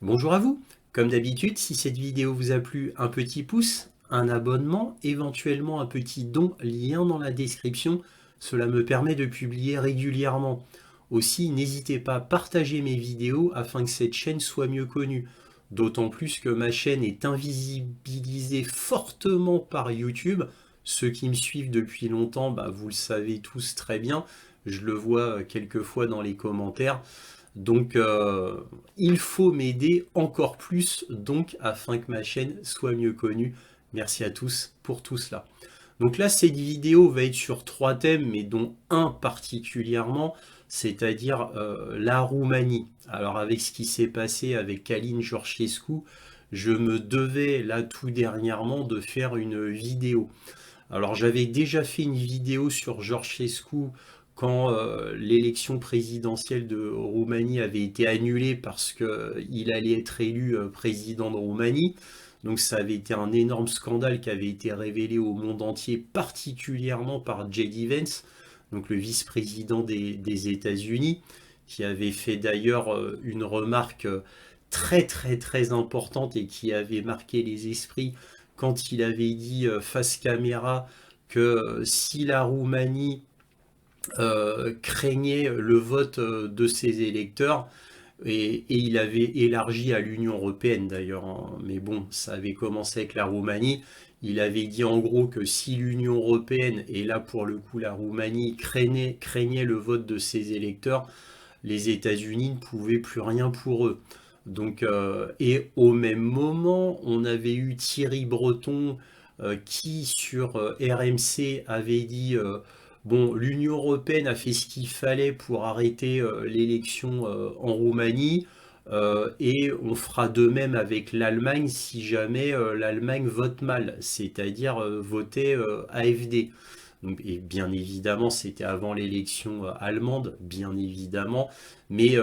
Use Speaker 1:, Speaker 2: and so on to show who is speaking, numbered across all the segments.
Speaker 1: Bonjour à vous. Comme d'habitude, si cette vidéo vous a plu, un petit pouce, un abonnement, éventuellement un petit don, lien dans la description. Cela me permet de publier régulièrement. Aussi, n'hésitez pas à partager mes vidéos afin que cette chaîne soit mieux connue. D'autant plus que ma chaîne est invisibilisée fortement par YouTube. Ceux qui me suivent depuis longtemps, vous le savez tous très bien. Je le vois quelquefois dans les commentaires. Donc, il faut m'aider encore plus, donc, afin que ma chaîne soit mieux connue. Merci à tous pour tout cela. Donc là, cette vidéo va être sur trois thèmes, mais dont un particulièrement, c'est-à-dire la Roumanie. Alors avec ce qui s'est passé avec Călin Georgescu, je me devais là tout dernièrement de faire une vidéo. Alors j'avais déjà fait une vidéo sur Georgescu quand l'élection présidentielle de Roumanie avait été annulée parce qu'il allait être élu président de Roumanie. Donc ça avait été un énorme scandale qui avait été révélé au monde entier, particulièrement par J.D. Vance, donc le vice-président des États-Unis, qui avait fait d'ailleurs une remarque très très très importante et qui avait marqué les esprits quand il avait dit face caméra que si la Roumanie craignait le vote de ses électeurs, et il avait élargi à l'Union européenne d'ailleurs, hein. Mais bon, ça avait commencé avec la Roumanie. Il avait dit en gros que si l'Union européenne, et là pour le coup la Roumanie, craignait le vote de ses électeurs, les États-Unis ne pouvaient plus rien pour eux. Donc, et au même moment, on avait eu Thierry Breton qui, sur RMC, avait dit bon, l'Union européenne a fait ce qu'il fallait pour arrêter l'élection en Roumanie. Et on fera de même avec l'Allemagne si jamais l'Allemagne vote mal, c'est-à-dire voter AfD. Donc, et bien évidemment, c'était avant l'élection allemande, bien évidemment. Mais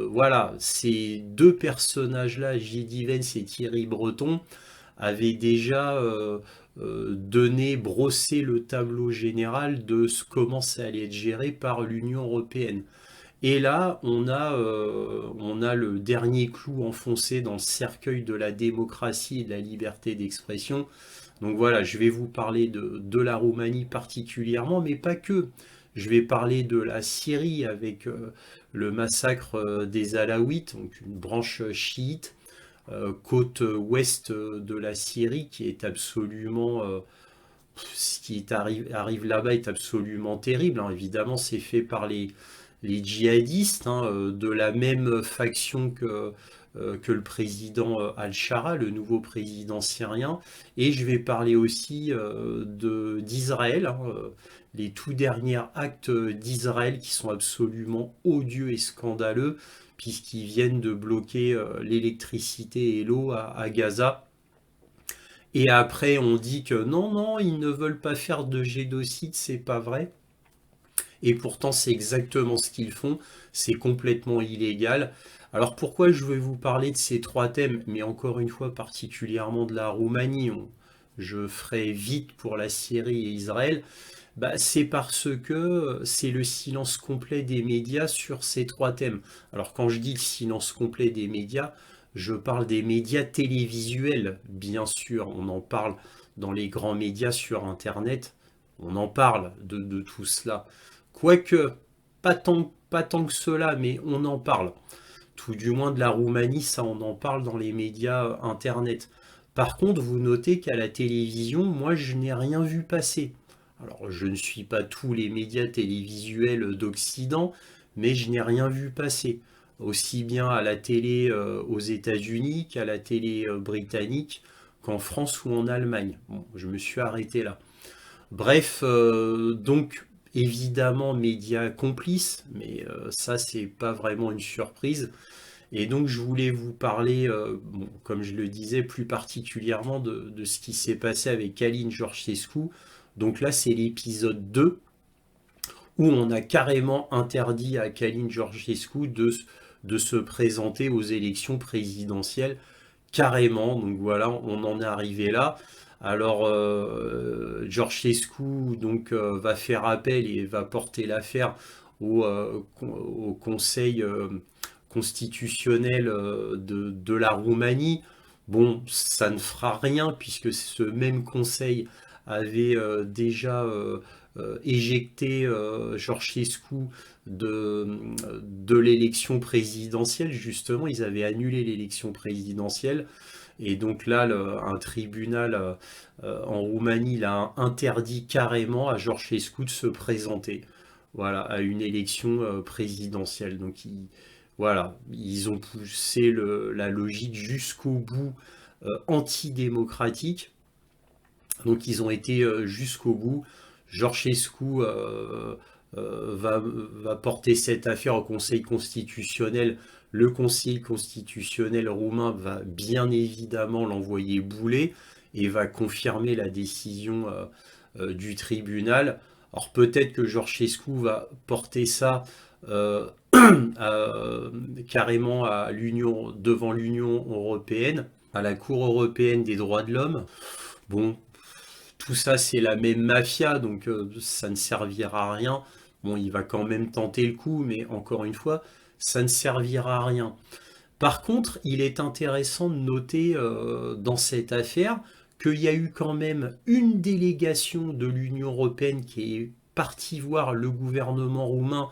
Speaker 1: voilà, ces deux personnages-là, J.D. Vance et Thierry Breton, avaient déjà brossé le tableau général de comment ça allait être géré par l'Union européenne. Et là, on a le dernier clou enfoncé dans le cercueil de la démocratie et de la liberté d'expression. Donc voilà, je vais vous parler de la Roumanie particulièrement, mais pas que. Je vais parler de la Syrie avec le massacre des Alaouites, donc une branche chiite, côte ouest de la Syrie, qui est absolument... ce qui arrive là-bas est absolument terrible, hein. Évidemment, c'est fait par les djihadistes, hein, de la même faction que le président Al-Shara, le nouveau président syrien. Et je vais parler aussi d'Israël, hein, les tout derniers actes d'Israël qui sont absolument odieux et scandaleux, puisqu'ils viennent de bloquer l'électricité et l'eau à Gaza. Et après, on dit que non, non, ils ne veulent pas faire de génocide, c'est pas vrai. Et pourtant, c'est exactement ce qu'ils font. C'est complètement illégal. Alors pourquoi je vais vous parler de ces trois thèmes, mais encore une fois particulièrement de la Roumanie, je ferai vite pour la Syrie et Israël, c'est parce que c'est le silence complet des médias sur ces trois thèmes. Alors quand je dis le silence complet des médias, je parle des médias télévisuels, bien sûr, on en parle dans les grands médias sur Internet, on en parle de tout cela. Quoique, pas tant que cela, mais on en parle. Tout du moins de la Roumanie, ça on en parle dans les médias Internet. Par contre, vous notez qu'à la télévision, moi je n'ai rien vu passer. Alors, je ne suis pas tous les médias télévisuels d'Occident, mais je n'ai rien vu passer. Aussi bien à la télé aux États-Unis qu'à la télé britannique, qu'en France ou en Allemagne. Bon, je me suis arrêté là. Bref, donc évidemment médias complices, mais ça c'est pas vraiment une surprise. Et donc je voulais vous parler, bon, comme je le disais, plus particulièrement de ce qui s'est passé avec Călin Georgescu. Donc là c'est l'épisode 2 où on a carrément interdit à Călin Georgescu de se présenter aux élections présidentielles. Carrément, donc voilà, on en est arrivé là. Alors, Georgescu donc, va faire appel et va porter l'affaire au conseil constitutionnel de la Roumanie. Bon, ça ne fera rien puisque ce même conseil avait déjà éjecté Georgescu de l'élection présidentielle. Justement, ils avaient annulé l'élection présidentielle. Et donc là, un tribunal en Roumanie, il a interdit carrément à Georgescu de se présenter, voilà, à une élection présidentielle. Donc voilà, ils ont poussé la logique jusqu'au bout antidémocratique. Donc ils ont été jusqu'au bout. Georgescu va porter cette affaire au Conseil constitutionnel. Le Conseil constitutionnel roumain va bien évidemment l'envoyer bouler et va confirmer la décision du tribunal. Alors peut-être que Georgescu va porter ça carrément devant l'Union européenne, à la Cour européenne des droits de l'homme. Bon, tout ça c'est la même mafia, donc ça ne servira à rien. Bon, il va quand même tenter le coup, mais encore une fois, ça ne servira à rien. Par contre, il est intéressant de noter dans cette affaire qu'il y a eu quand même une délégation de l'Union européenne qui est partie voir le gouvernement roumain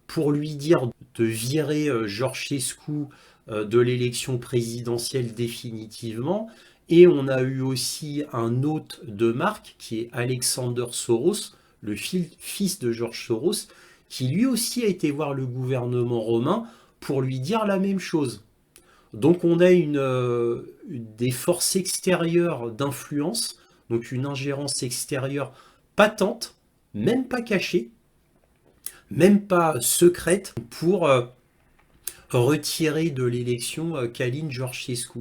Speaker 1: pour lui dire de virer Georgescu de l'élection présidentielle définitivement. Et on a eu aussi un hôte de marque qui est Alexander Soros, le fils de George Soros, qui lui aussi a été voir le gouvernement romain pour lui dire la même chose. Donc on a des forces extérieures d'influence, donc une ingérence extérieure patente, même pas cachée, même pas secrète, pour retirer de l'élection Kalin Georgescu.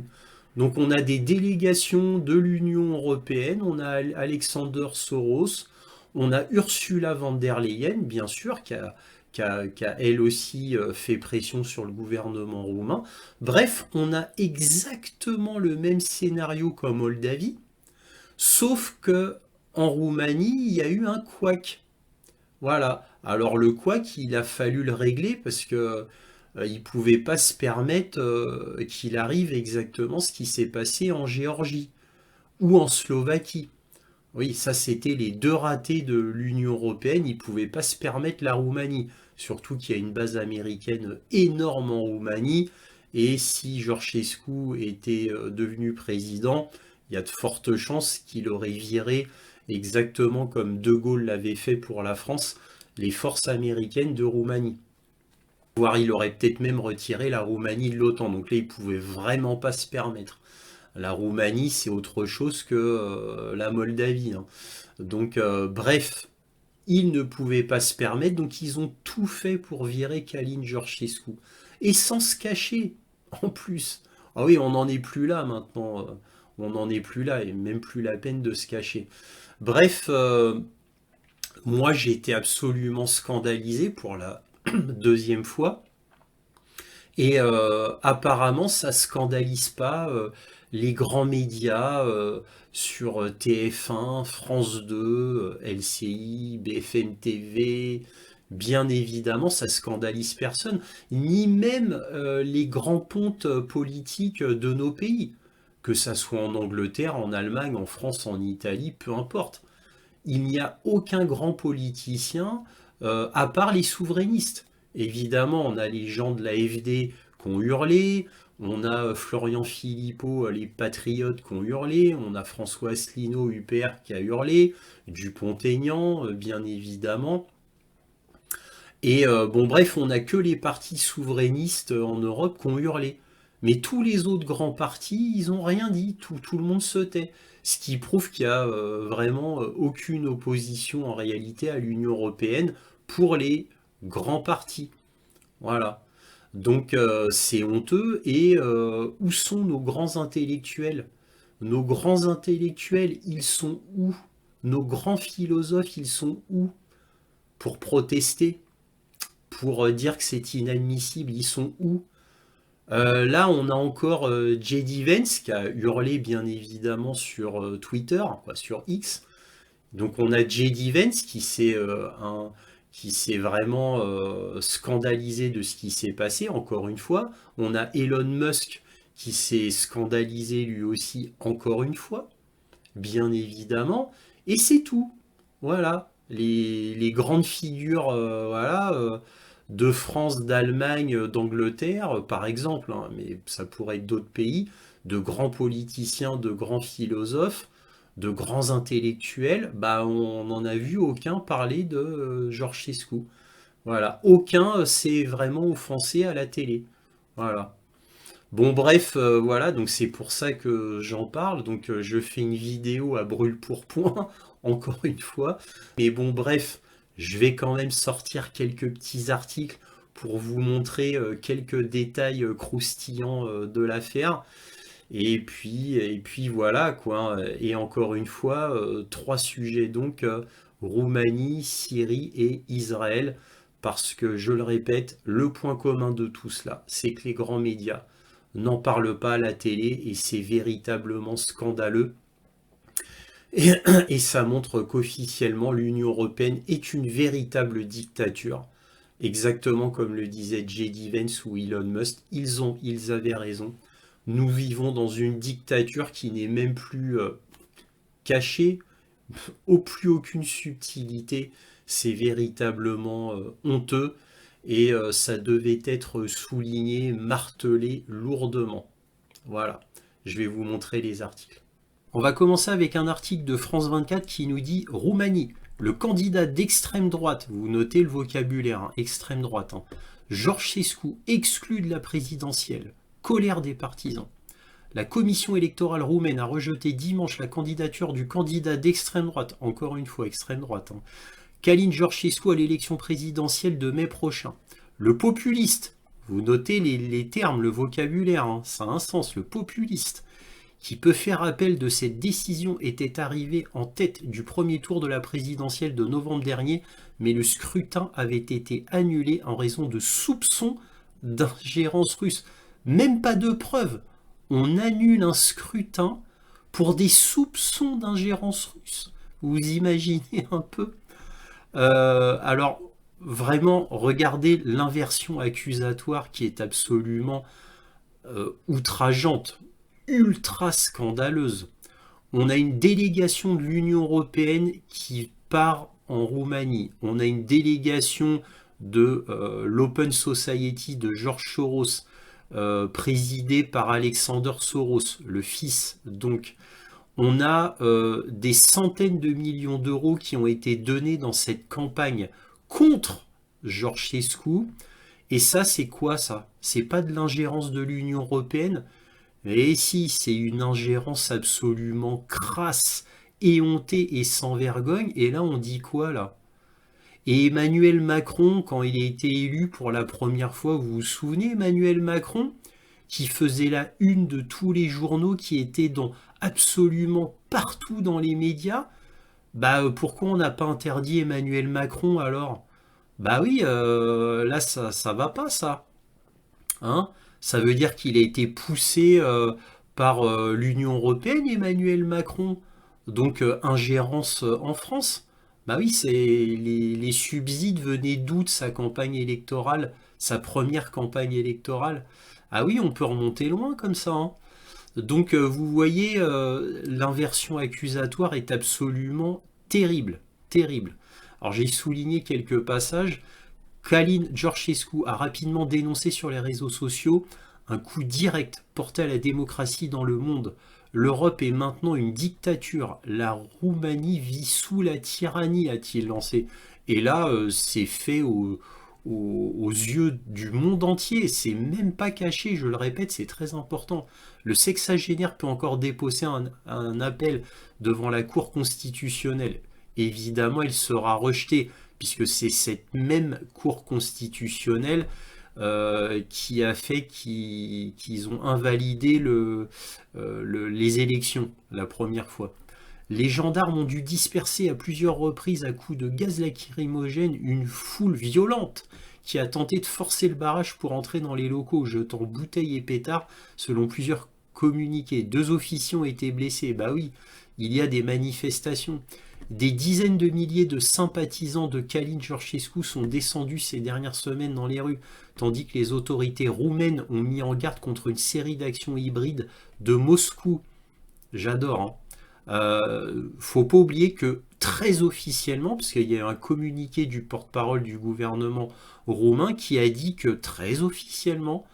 Speaker 1: Donc on a des délégations de l'Union européenne, on a Alexander Soros, on a Ursula von der Leyen, bien sûr, qui a elle aussi fait pression sur le gouvernement roumain. Bref, on a exactement le même scénario qu'en Moldavie, sauf que en Roumanie, il y a eu un couac. Voilà. Alors le couac, il a fallu le régler parce que il ne pouvait pas se permettre qu'il arrive exactement ce qui s'est passé en Géorgie ou en Slovaquie. Oui, ça c'était les deux ratés de l'Union européenne, ils ne pouvaient pas se permettre la Roumanie. Surtout qu'il y a une base américaine énorme en Roumanie, et si Georgescu était devenu président, il y a de fortes chances qu'il aurait viré, exactement comme De Gaulle l'avait fait pour la France, les forces américaines de Roumanie. Voire il aurait peut-être même retiré la Roumanie de l'OTAN. Donc là, il ne pouvait vraiment pas se permettre. La Roumanie, c'est autre chose que la Moldavie, hein. Donc, bref, ils ne pouvaient pas se permettre, donc ils ont tout fait pour virer Kalin Georgescu. Et sans se cacher, en plus. Ah oui, on n'en est plus là maintenant. On n'en est plus là, et même plus la peine de se cacher. Bref, moi j'ai été absolument scandalisé pour la deuxième fois. Et apparemment, ça scandalise pas les grands médias sur TF1, France 2, LCI, BFM TV. Bien évidemment, ça scandalise personne, ni même les grands pontes politiques de nos pays, que ça soit en Angleterre, en Allemagne, en France, en Italie, peu importe. Il n'y a aucun grand politicien à part les souverainistes. Évidemment, on a les gens de la l'AfD qui ont hurlé, on a Florian Philippot, les patriotes qui ont hurlé, on a François Asselineau, UPR, qui a hurlé, Dupont-Aignan, bien évidemment. Et bon, bref, on n'a que les partis souverainistes en Europe qui ont hurlé. Mais tous les autres grands partis, ils n'ont rien dit, tout le monde se tait. Ce qui prouve qu'il n'y a vraiment aucune opposition en réalité à l'Union européenne pour les grands partis. Voilà. Donc c'est honteux. Et où sont nos grands intellectuels? Nos grands intellectuels, ils sont où? Nos grands philosophes, ils sont où? Pour protester, pour dire que c'est inadmissible, ils sont où? Là, on a encore J.D. Vance qui a hurlé bien évidemment sur Twitter, quoi, sur X. Donc on a J.D. Vance qui s'est vraiment scandalisé de ce qui s'est passé, encore une fois. On a Elon Musk qui s'est scandalisé lui aussi, encore une fois, bien évidemment. Et c'est tout. Voilà. Les grandes figures voilà, de France, d'Allemagne, d'Angleterre, par exemple, hein, mais ça pourrait être d'autres pays, de grands politiciens, de grands philosophes, de grands intellectuels, bah, on n'en a vu aucun parler de Georgescu. Voilà, aucun s'est vraiment offensé à la télé. Voilà. Bon, bref, voilà, donc c'est pour ça que j'en parle. Donc, je fais une vidéo à brûle-pourpoint, encore une fois. Mais bon, bref, je vais quand même sortir quelques petits articles pour vous montrer quelques détails croustillants de l'affaire. Et puis voilà, quoi. Et encore une fois, trois sujets donc, Roumanie, Syrie et Israël. Parce que, je le répète, le point commun de tout cela, c'est que les grands médias n'en parlent pas à la télé et c'est véritablement scandaleux. Et, et ça montre qu'officiellement, l'Union européenne est une véritable dictature. Exactement comme le disait J.D. Vance ou Elon Musk, ils avaient raison. Nous vivons dans une dictature qui n'est même plus cachée, au plus aucune subtilité. C'est véritablement honteux et ça devait être souligné, martelé lourdement. Voilà, je vais vous montrer les articles. On va commencer avec un article de France 24 qui nous dit Roumanie, le candidat d'extrême droite, vous notez le vocabulaire, hein, extrême droite, hein, Georgescu exclu de la présidentielle, colère des partisans. La commission électorale roumaine a rejeté dimanche la candidature du candidat d'extrême droite, encore une fois extrême droite, hein, Călin Georgescu à l'élection présidentielle de mai prochain. Le populiste, vous notez les termes, le vocabulaire, hein, ça a un sens, le populiste, qui peut faire appel de cette décision, était arrivé en tête du premier tour de la présidentielle de novembre dernier, mais le scrutin avait été annulé en raison de soupçons d'ingérence russe. Même pas de preuves. On annule un scrutin pour des soupçons d'ingérence russe. Vous imaginez un peu alors, vraiment, regardez l'inversion accusatoire qui est absolument outrageante, ultra scandaleuse. On a une délégation de l'Union européenne qui part en Roumanie. On a une délégation de l'Open Society de George Soros, présidée par Alexander Soros, le fils donc. On a des centaines de millions d'euros qui ont été donnés dans cette campagne contre Georgescu. Et ça, c'est quoi ça? C'est pas de l'ingérence de l'Union européenne? Et si, c'est une ingérence absolument crasse, éhontée et sans vergogne. Et là, on dit quoi là? Et Emmanuel Macron, quand il a été élu pour la première fois, vous vous souvenez, Emmanuel Macron, qui faisait la une de tous les journaux, qui était dans absolument partout dans les médias, bah pourquoi on n'a pas interdit Emmanuel Macron alors? Bah oui, là ça va pas ça. Hein, ça veut dire qu'il a été poussé par l'Union européenne, Emmanuel Macron. Donc ingérence en France. Bah oui, les subsides venaient d'où de sa campagne électorale, sa première campagne électorale. Ah oui, on peut remonter loin comme ça, hein. Donc vous voyez, l'inversion accusatoire est absolument terrible, terrible. Alors j'ai souligné quelques passages. Călin Georgescu a rapidement dénoncé sur les réseaux sociaux un coup direct porté à la démocratie dans le monde. L'Europe est maintenant une dictature. La Roumanie vit sous la tyrannie, a-t-il lancé. Et là, c'est fait aux yeux du monde entier. C'est même pas caché, je le répète, c'est très important. Le sexagénaire peut encore déposer un appel devant la Cour constitutionnelle. Évidemment, il sera rejeté, puisque c'est cette même Cour constitutionnelle qui a fait qu'ils ont invalidé les élections la première fois. Les gendarmes ont dû disperser à plusieurs reprises à coups de gaz lacrymogène une foule violente qui a tenté de forcer le barrage pour entrer dans les locaux, jetant bouteilles et pétards, selon plusieurs communiqués. 2 officiers ont été blessés. Bah oui, il y a des manifestations. Des dizaines de milliers de sympathisants de Călin Georgescu sont descendus ces dernières semaines dans les rues, tandis que les autorités roumaines ont mis en garde contre une série d'actions hybrides de Moscou. J'adore, hein. Faut pas oublier que très officiellement, parce qu'il y a eu un communiqué du porte-parole du gouvernement roumain qui a dit que très officiellement,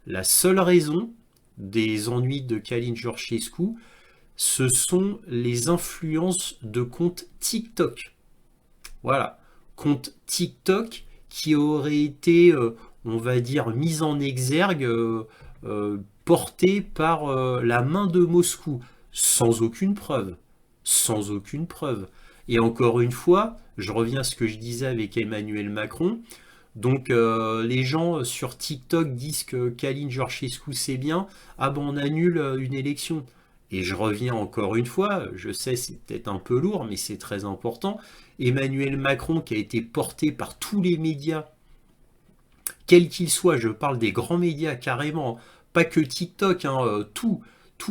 Speaker 1: la seule raison des ennuis de Călin Georgescu, ce sont les influences de comptes TikTok. Voilà, comptes TikTok qui auraient été, on va dire, mis en exergue, portés par la main de Moscou, sans aucune preuve. Sans aucune preuve. Et encore une fois, je reviens à ce que je disais avec Emmanuel Macron. Donc les gens sur TikTok disent que Călin Georgescu c'est bien, ah ben on annule une élection. Et je reviens encore une fois, je sais c'est peut-être un peu lourd, mais c'est très important. Emmanuel Macron qui a été porté par tous les médias, quels qu'ils soient, je parle des grands médias carrément, pas que TikTok, hein, tous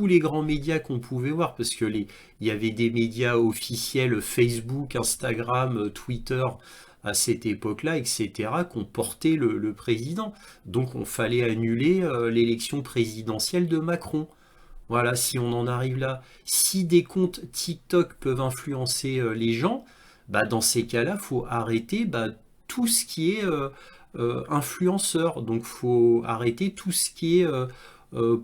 Speaker 1: les grands médias qu'on pouvait voir, parce que il y avait des médias officiels, Facebook, Instagram, Twitter, à cette époque-là, etc., qu'on portait le président. Donc on fallait annuler l'élection présidentielle de Macron. Voilà, si on en arrive là. Si des comptes TikTok peuvent influencer les gens, bah, dans ces cas-là, il faut arrêter tout ce qui est influenceur. Donc il faut arrêter tout ce qui est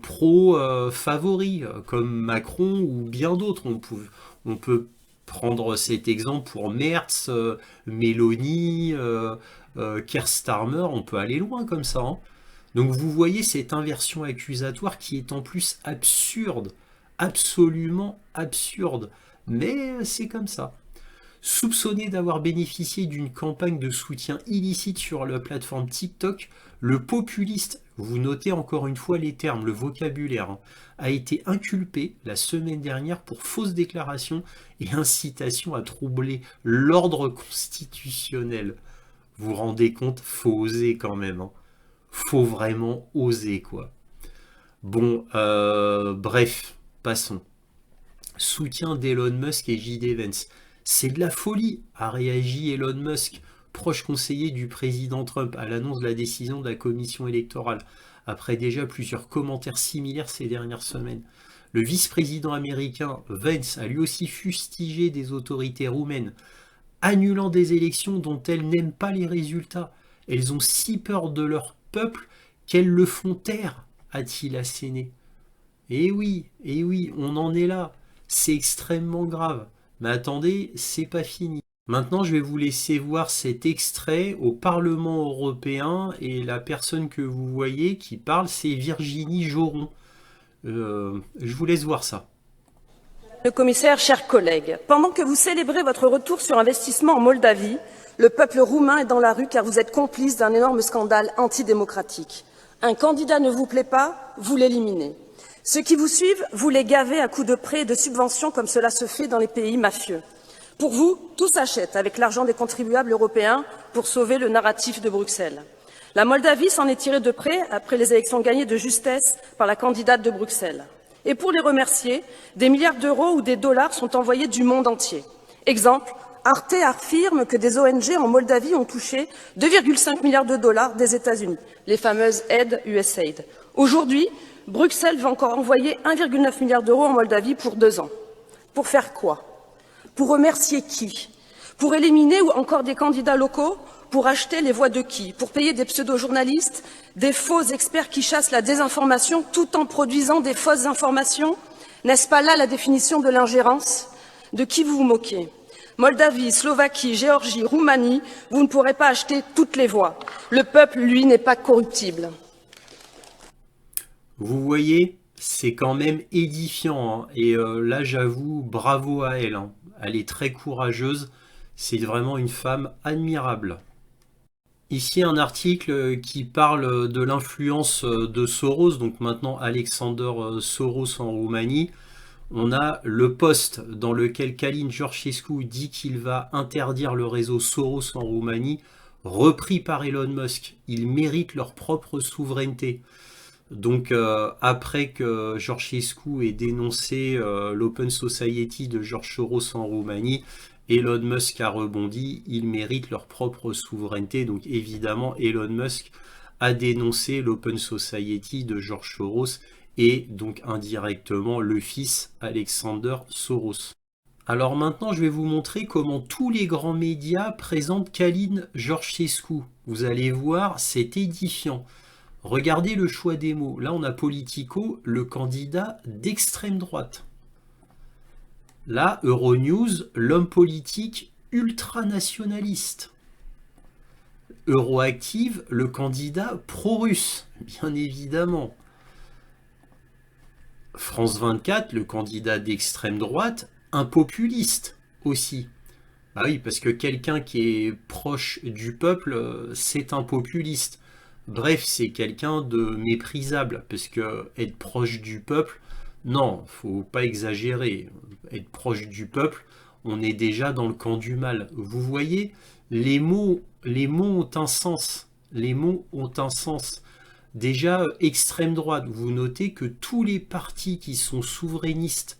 Speaker 1: pro-favori, comme Macron ou bien d'autres. On peut prendre cet exemple pour Merz, Mélanie, Keir Starmer, on peut aller loin comme ça, hein. Donc vous voyez cette inversion accusatoire qui est en plus absurde, absolument absurde, mais c'est comme ça. Soupçonné d'avoir bénéficié d'une campagne de soutien illicite sur la plateforme TikTok, le populiste, vous notez encore une fois les termes, le vocabulaire, hein, a été inculpé la semaine dernière pour fausse déclaration et incitation à troubler l'ordre constitutionnel. Vous vous rendez compte, faut oser quand même, hein. Faut vraiment oser, quoi. Bon, bref, passons. Soutien d'Elon Musk et J.D. Vance. C'est de la folie, a réagi Elon Musk, proche conseiller du président Trump, à l'annonce de la décision de la commission électorale, après déjà plusieurs commentaires similaires ces dernières semaines. Le vice-président américain Vance a lui aussi fustigé des autorités roumaines, annulant des élections dont elles n'aiment pas les résultats. Elles ont si peur de leur peuple qu'elles le font taire, a-t-il asséné. Eh oui, on en est là. C'est extrêmement grave. Mais attendez, c'est pas fini. Maintenant, je vais vous laisser voir cet extrait au Parlement européen et la personne que vous voyez qui parle, c'est Virginie Joron. Je vous laisse voir ça.
Speaker 2: Le commissaire, chers collègues, pendant que vous célébrez votre retour sur investissement en Moldavie, le peuple roumain est dans la rue car vous êtes complice d'un énorme scandale antidémocratique. Un candidat ne vous plaît pas, vous l'éliminez. Ceux qui vous suivent, vous les gavez à coups de prêts et de subventions comme cela se fait dans les pays mafieux. Pour vous, tout s'achète avec l'argent des contribuables européens pour sauver le narratif de Bruxelles. La Moldavie s'en est tirée de près après les élections gagnées de justesse par la candidate de Bruxelles. Et pour les remercier, des milliards d'euros ou des dollars sont envoyés du monde entier. Exemple, Arte affirme que des ONG en Moldavie ont touché 2,5 milliards de dollars des États-Unis, les fameuses aides USAID. Aujourd'hui, Bruxelles va encore envoyer 1,9 milliard d'euros en Moldavie pour 2 ans. Pour faire quoi? Pour remercier qui? Pour éliminer ou encore des candidats locaux? Pour acheter les voix de qui? Pour payer des pseudo-journalistes, des faux experts qui chassent la désinformation tout en produisant des fausses informations? N'est-ce pas là la définition de l'ingérence? De qui vous vous moquez? Moldavie, Slovaquie, Géorgie, Roumanie, vous ne pourrez pas acheter toutes les voix. Le peuple, lui, n'est pas corruptible.
Speaker 1: Vous voyez, c'est quand même édifiant, hein. Et là, j'avoue, bravo à elle, hein. Elle est très courageuse. C'est vraiment une femme admirable. Ici, un article qui parle de l'influence de Soros, donc maintenant Alexander Soros en Roumanie. On a le post dans lequel Călin Georgescu dit qu'il va interdire le réseau Soros en Roumanie, repris par Elon Musk. Ils méritent leur propre souveraineté. Donc après que Georgescu ait dénoncé l'Open Society de George Soros en Roumanie, Elon Musk a rebondi, ils méritent leur propre souveraineté. Donc évidemment, Elon Musk a dénoncé l'Open Society de George Soros et donc indirectement le fils Alexander Soros. Alors maintenant, je vais vous montrer comment tous les grands médias présentent Călin Georgescu. Vous allez voir, c'est édifiant. Regardez le choix des mots. Là, on a Politico, le candidat d'extrême droite. Là, Euronews, l'homme politique ultranationaliste. Euroactive, le candidat pro-russe, bien évidemment. France 24, le candidat d'extrême droite, un populiste aussi. Bah oui, parce que quelqu'un qui est proche du peuple, c'est un populiste. Bref, c'est quelqu'un de méprisable, parce que être proche du peuple, non, faut pas exagérer. Être proche du peuple, on est déjà dans le camp du mal. Vous voyez, les mots ont un sens. Les mots ont un sens. Déjà, extrême droite, vous notez que tous les partis qui sont souverainistes,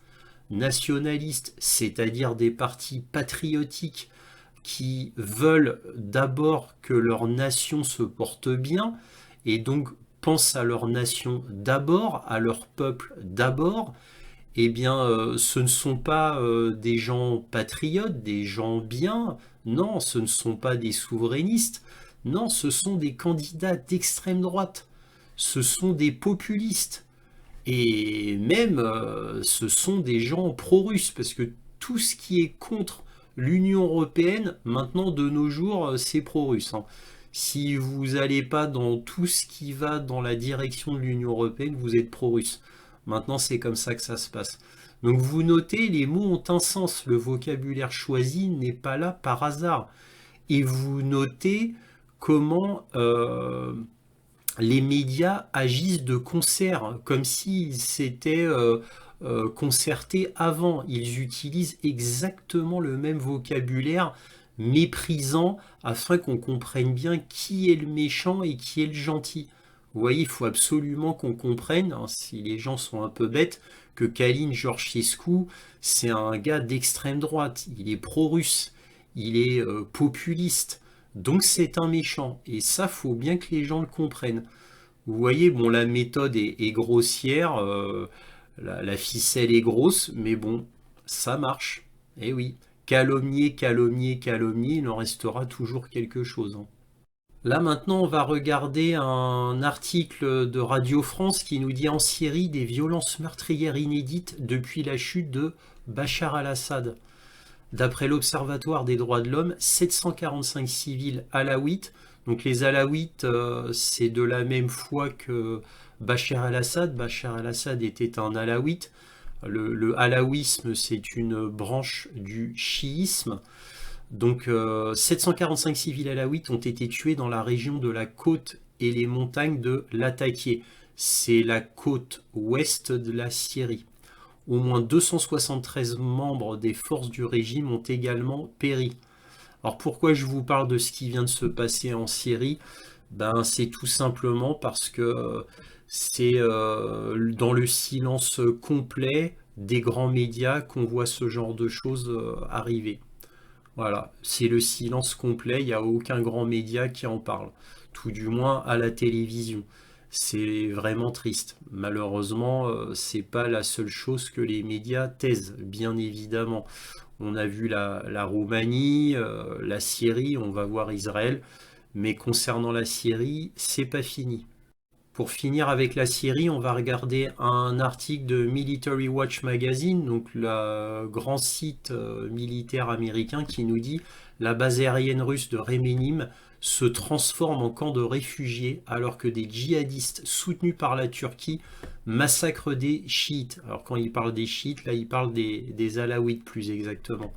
Speaker 1: nationalistes, c'est-à-dire des partis patriotiques qui veulent d'abord que leur nation se porte bien et donc pensent à leur nation d'abord, à leur peuple d'abord, eh bien, ce ne sont pas des gens patriotes, des gens bien, non, ce ne sont pas des souverainistes, non, ce sont des candidats d'extrême droite, ce sont des populistes, et même ce sont des gens pro-russes, parce que tout ce qui est contre l'Union européenne, maintenant de nos jours, c'est pro-russe. Hein. Si vous n'allez pas dans tout ce qui va dans la direction de l'Union européenne, vous êtes pro-russe. Maintenant, c'est comme ça que ça se passe. Donc vous notez, les mots ont un sens. Le vocabulaire choisi n'est pas là par hasard. Et vous notez comment les médias agissent de concert, comme s'ils s'étaient concertés avant. Ils utilisent exactement le même vocabulaire méprisant afin qu'on comprenne bien qui est le méchant et qui est le gentil. Vous voyez, il faut absolument qu'on comprenne, hein, si les gens sont un peu bêtes, que Călin Georgescu, c'est un gars d'extrême droite. Il est pro-russe, il est populiste. Donc c'est un méchant. Et ça, faut bien que les gens le comprennent. Vous voyez, bon, la méthode est grossière, la ficelle est grosse, mais bon, ça marche. Eh oui, calomnier, calomnier, calomnier, il en restera toujours quelque chose. Hein. Là maintenant, on va regarder un article de Radio France qui nous dit en Syrie des violences meurtrières inédites depuis la chute de Bachar al-Assad. D'après l'Observatoire des droits de l'homme, 745 civils alaouites. Donc les alaouites, c'est de la même foi que Bachar al-Assad. Bachar al-Assad était un alaouite. Le alaouisme, c'est une branche du chiisme. Donc 745 civils alaouites ont été tués dans la région de la côte et les montagnes de Latakia. C'est la côte ouest de la Syrie. Au moins 273 membres des forces du régime ont également péri. Alors pourquoi je vous parle de ce qui vient de se passer en Syrie? Ben, c'est tout simplement parce que c'est dans le silence complet des grands médias qu'on voit ce genre de choses arriver. Voilà, c'est le silence complet, il n'y a aucun grand média qui en parle, tout du moins à la télévision. C'est vraiment triste. Malheureusement, c'est pas la seule chose que les médias taisent, bien évidemment. On a vu la Roumanie, la Syrie, on va voir Israël, mais concernant la Syrie, c'est pas fini. Pour finir avec la Syrie, on va regarder un article de Military Watch Magazine, donc le grand site militaire américain qui nous dit la base aérienne russe de Remenim se transforme en camp de réfugiés alors que des djihadistes soutenus par la Turquie massacrent des chiites. Alors quand il parle des chiites, là il parle des alaouites plus exactement.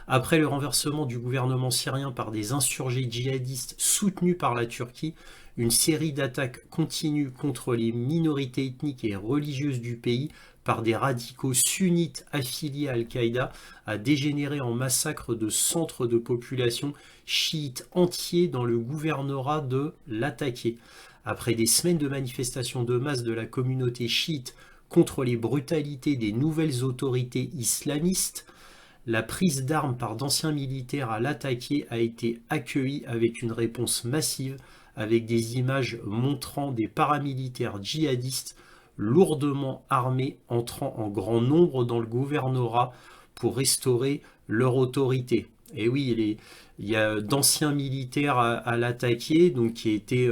Speaker 1: Après le renversement du gouvernement syrien par des insurgés djihadistes soutenus par la Turquie, une série d'attaques continue contre les minorités ethniques et religieuses du pays par des radicaux sunnites affiliés à Al-Qaïda a dégénéré en massacre de centres de population chiites entiers dans le gouvernorat de Latakia. Après des semaines de manifestations de masse de la communauté chiite contre les brutalités des nouvelles autorités islamistes, La prise d'armes par d'anciens militaires à l'attaquer a été accueillie avec une réponse massive, avec des images montrant des paramilitaires djihadistes lourdement armés entrant en grand nombre dans le gouvernorat pour restaurer leur autorité. Et oui, il y a d'anciens militaires à l'attaquer, donc qui étaient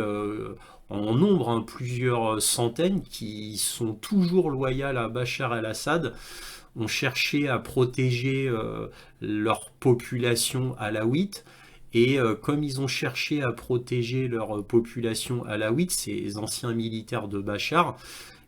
Speaker 1: en nombre, hein, plusieurs centaines, qui sont toujours loyaux à Bachar el-Assad, ont cherché à protéger leur population alaouite. Et comme ils ont cherché à protéger leur population alaouite, ces anciens militaires de Bachar,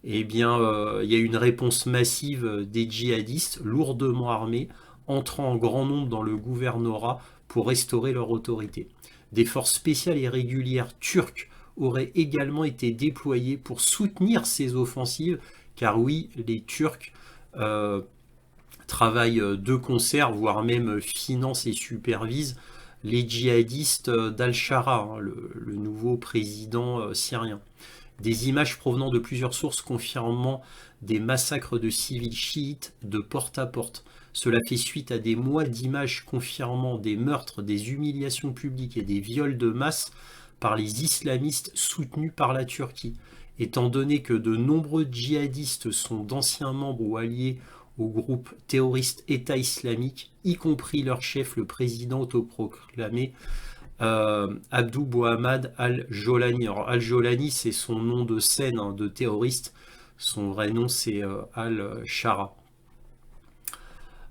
Speaker 1: eh bien, il y a une réponse massive des djihadistes lourdement armés, entrant en grand nombre dans le gouvernorat pour restaurer leur autorité. Des forces spéciales et régulières turques auraient également été déployées pour soutenir ces offensives, car oui, les Turcs euh, travaillent de concert, voire même financent et supervisent les djihadistes d'Al-Shara, hein, le nouveau président syrien. Des images provenant de plusieurs sources confirmant des massacres de civils chiites de porte à porte. Cela fait suite à des mois d'images confirmant des meurtres, des humiliations publiques et des viols de masse par les islamistes soutenus par la Turquie. Étant donné que de nombreux djihadistes sont d'anciens membres ou alliés au groupe terroriste État islamique, y compris leur chef, le président autoproclamé Abdou Bouhamad Al-Jolani. Alors Al-Jolani, c'est son nom de scène, hein, de terroriste. Son vrai nom, c'est Al-Shara.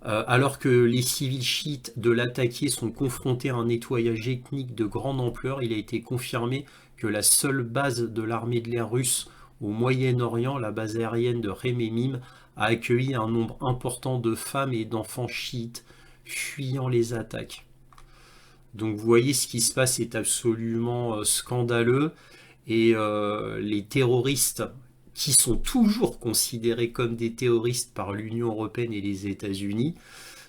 Speaker 1: Alors que les civils chiites de l'attaqué sont confrontés à un nettoyage ethnique de grande ampleur, il a été confirmé que la seule base de l'armée de l'air russe au Moyen-Orient, la base aérienne de Rémémim, a accueilli un nombre important de femmes et d'enfants chiites fuyant les attaques. Donc vous voyez, ce qui se passe est absolument scandaleux, et les terroristes qui sont toujours considérés comme des terroristes par l'Union européenne et les États-Unis,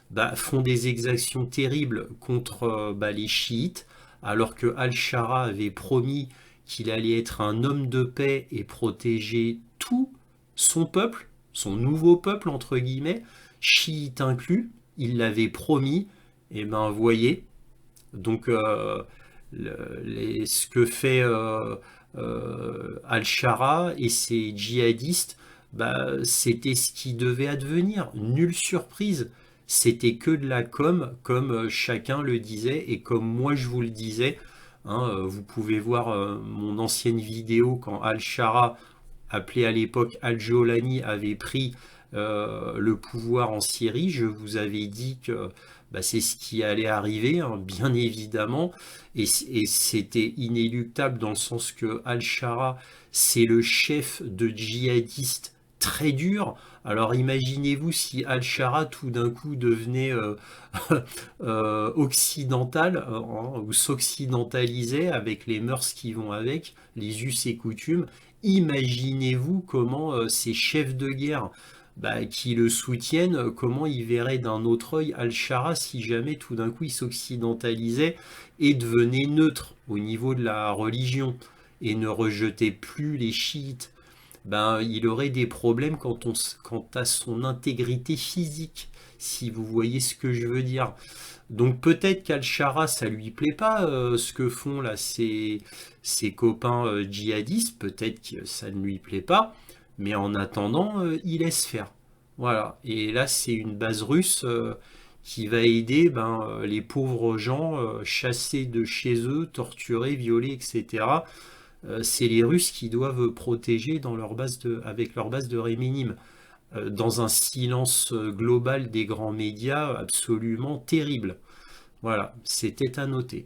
Speaker 1: bah, font des exactions terribles contre les chiites, alors que Al-Shara avait promis qu'il allait être un homme de paix et protéger tout son peuple, son nouveau peuple entre guillemets, chiite inclus, il l'avait promis. Et ben voyez, donc ce que fait Al-Shara et ses djihadistes, bah, c'était ce qui devait advenir. Nulle surprise. C'était que de la com, comme chacun le disait et comme moi je vous le disais. Hein, vous pouvez voir mon ancienne vidéo quand Al-Shara, appelé à l'époque Al-Jolani, avait pris le pouvoir en Syrie. Je vous avais dit que bah, c'est ce qui allait arriver, hein, bien évidemment, et c'était inéluctable dans le sens que Al-Shara, c'est le chef de djihadistes très dur. Alors imaginez-vous si Al-Shara tout d'un coup devenait occidental, ou s'occidentalisait avec les mœurs qui vont avec, les us et coutumes. Imaginez-vous comment ces chefs de guerre, bah, qui le soutiennent, comment ils verraient d'un autre œil Al-Shara si jamais tout d'un coup il s'occidentalisait et devenait neutre au niveau de la religion et ne rejetait plus les chiites. Ben, il aurait des problèmes quant à son intégrité physique, si vous voyez ce que je veux dire. Donc peut-être qu'Al-Shara, ça lui plaît pas ce que font là ses copains djihadistes, peut-être que ça ne lui plaît pas, mais en attendant, il laisse faire. Voilà, et là c'est une base russe qui va aider les pauvres gens chassés de chez eux, torturés, violés, etc. C'est les Russes qui doivent protéger dans leur avec leur base de Réménime, dans un silence global des grands médias absolument terrible. Voilà, c'était à noter.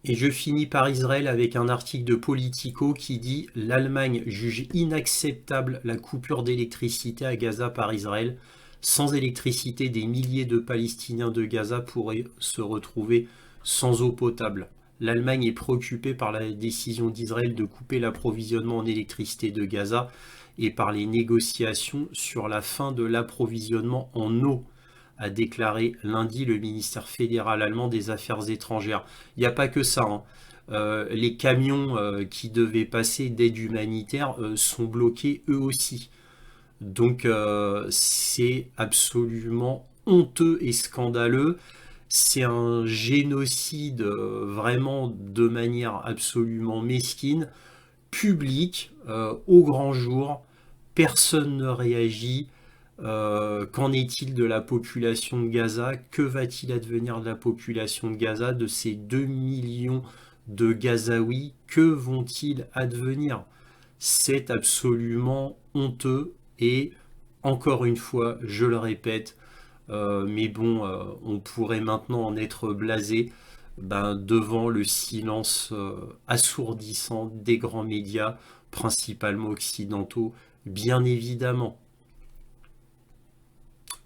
Speaker 1: Et je finis par Israël avec un article de Politico qui dit: l'Allemagne juge inacceptable la coupure d'électricité à Gaza par Israël. Sans électricité, des milliers de Palestiniens de Gaza pourraient se retrouver sans eau potable. L'Allemagne est préoccupée par la décision d'Israël de couper l'approvisionnement en électricité de Gaza et par les négociations sur la fin de l'approvisionnement en eau, a déclaré lundi le ministère fédéral allemand des Affaires étrangères. Il n'y a pas que ça, hein. Les camions qui devaient passer d'aide humanitaire sont bloqués eux aussi. Donc c'est absolument honteux et scandaleux. C'est un génocide vraiment de manière absolument mesquine, public, au grand jour. Personne ne réagit. Qu'en est-il de la population de Gaza? Que va-t-il advenir de la population de Gaza, de ces 2 millions de Gazaouis? Que vont-ils advenir? C'est absolument honteux et encore une fois, je le répète, mais bon, on pourrait maintenant en être blasé devant le silence assourdissant des grands médias, principalement occidentaux, bien évidemment.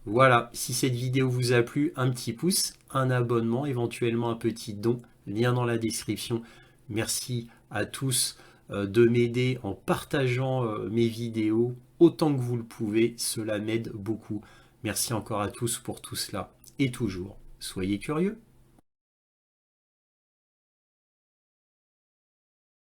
Speaker 1: Voilà, si cette vidéo vous a plu, un petit pouce, un abonnement, éventuellement un petit don, lien dans la description. Merci à tous de m'aider en partageant mes vidéos autant que vous le pouvez, cela m'aide beaucoup. Merci encore à tous pour tout cela. Et toujours, soyez curieux.